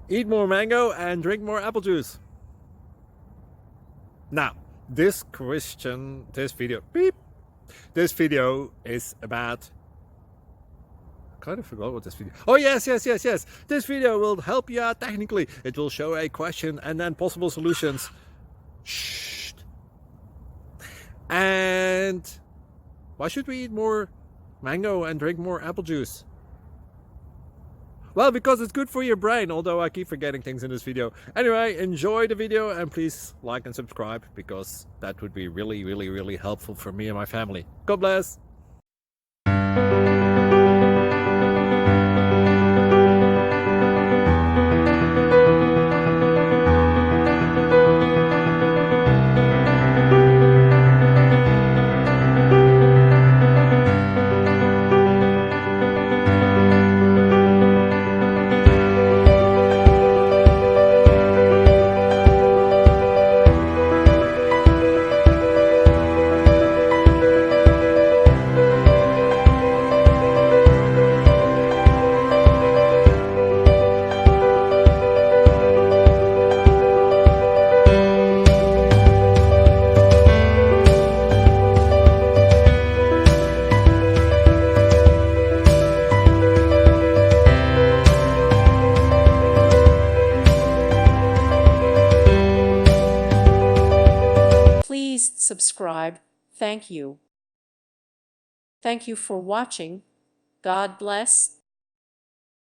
Eat more mango and drink more apple juice. Now, this video is about, I kind of forgot what this video. Oh, yes. This video will help you out technically. It will show a question and then possible solutions. Shh. And why should we eat more mango and drink more apple juice? Well, because it's good for your brain, although I keep forgetting things in this video. Anyway, enjoy the video and please like and subscribe, because that would be really helpful for me and my family. God bless! Please subscribe. Thank you. Thank you for watching. God bless.